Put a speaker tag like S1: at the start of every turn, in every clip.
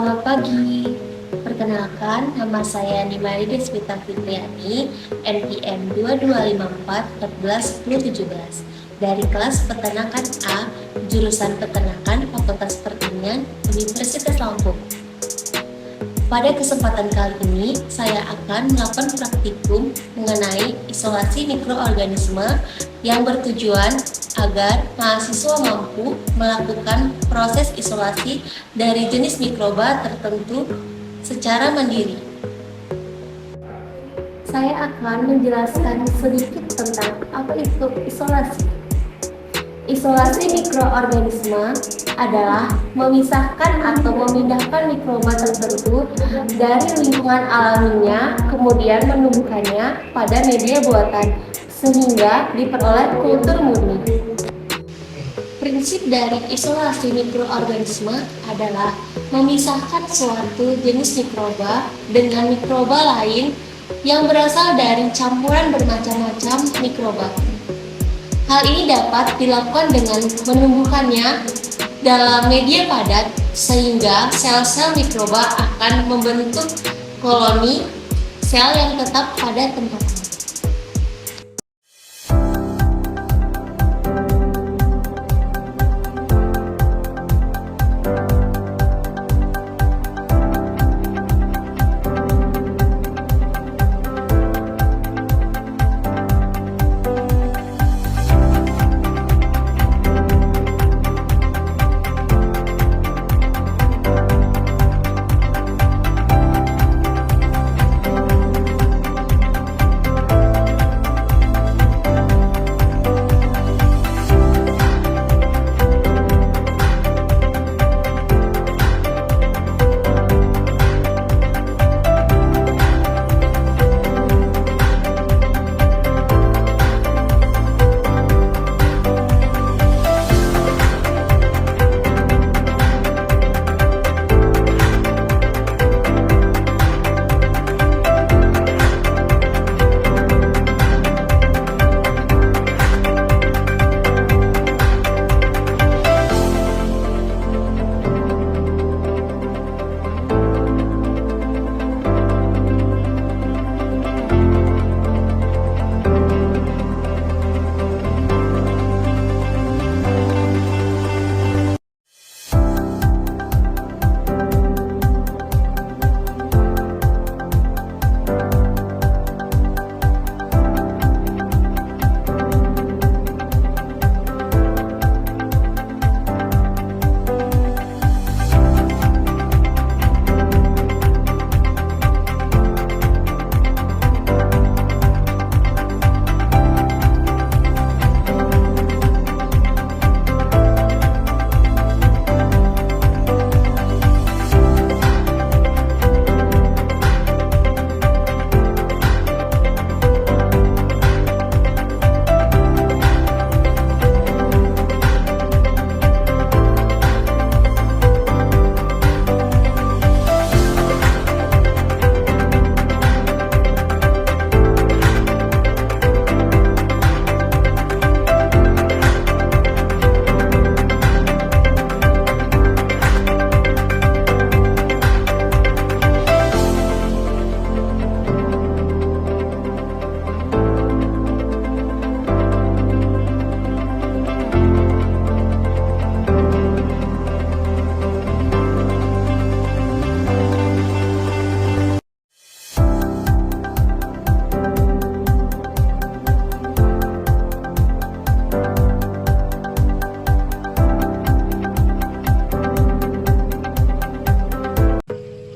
S1: Selamat pagi. Perkenalkan, nama saya Nimari Deswita Fitriani, NPM 2254 dari kelas Peternakan A, jurusan Peternakan Fakultas Pertanian Universitas Lampung. Pada kesempatan kali ini, saya akan melakukan praktikum mengenai isolasi mikroorganisme yang bertujuan agar mahasiswa mampu melakukan proses isolasi dari jenis mikroba tertentu secara mandiri. Saya akan menjelaskan sedikit tentang apa itu isolasi. Isolasi mikroorganisme adalah memisahkan atau memindahkan mikroba tertentu dari lingkungan alaminya, kemudian menumbuhkannya pada media buatan, sehingga diperoleh kultur murni. Prinsip dari isolasi mikroorganisme adalah memisahkan suatu jenis mikroba dengan mikroba lain yang berasal dari campuran bermacam-macam mikroba. Hal ini dapat dilakukan dengan menumbuhkannya dalam media padat, sehingga sel-sel mikroba akan membentuk koloni sel yang tetap pada tempatnya.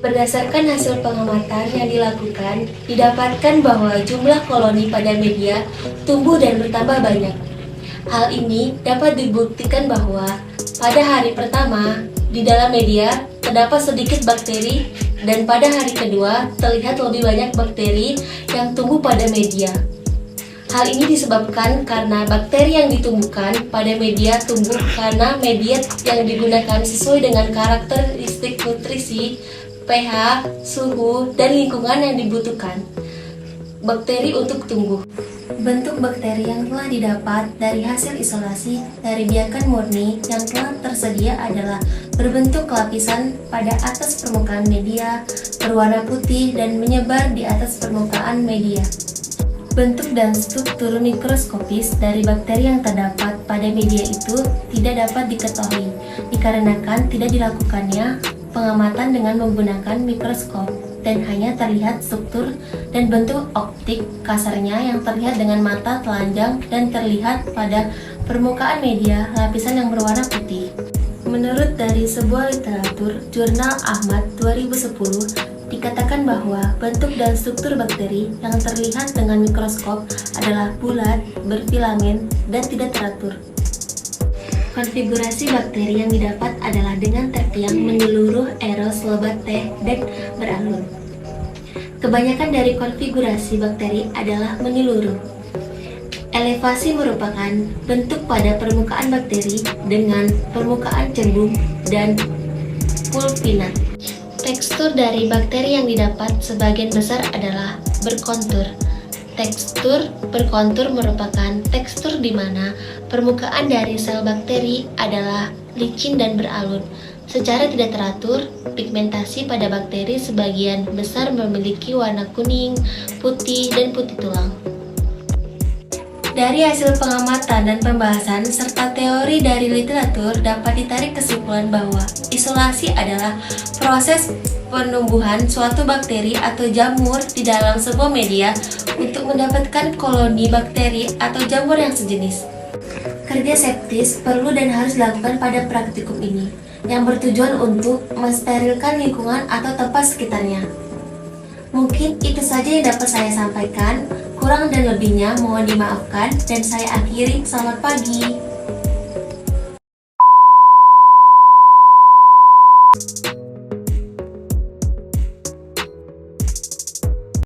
S1: Berdasarkan hasil pengamatan yang dilakukan, didapatkan bahwa jumlah koloni pada media tumbuh dan bertambah banyak. Hal ini dapat dibuktikan bahwa pada hari pertama di dalam media terdapat sedikit bakteri dan pada hari kedua terlihat lebih banyak bakteri yang tumbuh pada media. Hal ini disebabkan karena bakteri yang ditumbuhkan pada media tumbuh karena media yang digunakan sesuai dengan karakteristik nutrisi, pH, suhu, dan lingkungan yang dibutuhkan bakteri untuk tumbuh. Bentuk bakteri yang telah didapat dari hasil isolasi dari biakan murni yang telah tersedia adalah berbentuk lapisan pada atas permukaan media, berwarna putih dan menyebar di atas permukaan media. Bentuk dan struktur mikroskopis dari bakteri yang terdapat pada media itu tidak dapat diketahui, dikarenakan tidak dilakukannya pengamatan dengan menggunakan mikroskop dan hanya terlihat struktur dan bentuk optik kasarnya yang terlihat dengan mata telanjang dan terlihat pada permukaan media lapisan yang berwarna putih. Menurut dari sebuah literatur jurnal Ahmad 2010, dikatakan bahwa bentuk dan struktur bakteri yang terlihat dengan mikroskop adalah bulat, berfilamen, dan tidak teratur. Konfigurasi bakteri yang didapat adalah dengan tertiang menyeluruh, eros, lebat, teh, dan beralur. Kebanyakan dari konfigurasi bakteri adalah menyeluruh. Elevasi merupakan bentuk pada permukaan bakteri dengan permukaan cembung dan pulpinat. Tekstur dari bakteri yang didapat sebagian besar adalah berkontur. Tekstur berkontur merupakan tekstur di mana permukaan dari sel bakteri adalah licin dan beralun. Secara tidak teratur, pigmentasi pada bakteri sebagian besar memiliki warna kuning, putih, dan putih tulang. Dari hasil pengamatan dan pembahasan serta teori dari literatur dapat ditarik kesimpulan bahwa isolasi adalah proses penumbuhan suatu bakteri atau jamur di dalam sebuah media untuk mendapatkan koloni bakteri atau jamur yang sejenis. Kerja septis perlu dan harus dilakukan pada praktikum ini, yang bertujuan untuk mensterilkan lingkungan atau tempat sekitarnya. Mungkin itu saja yang dapat saya sampaikan. Kurang dan lebihnya mohon dimaafkan dan saya akhiri. Selamat pagi.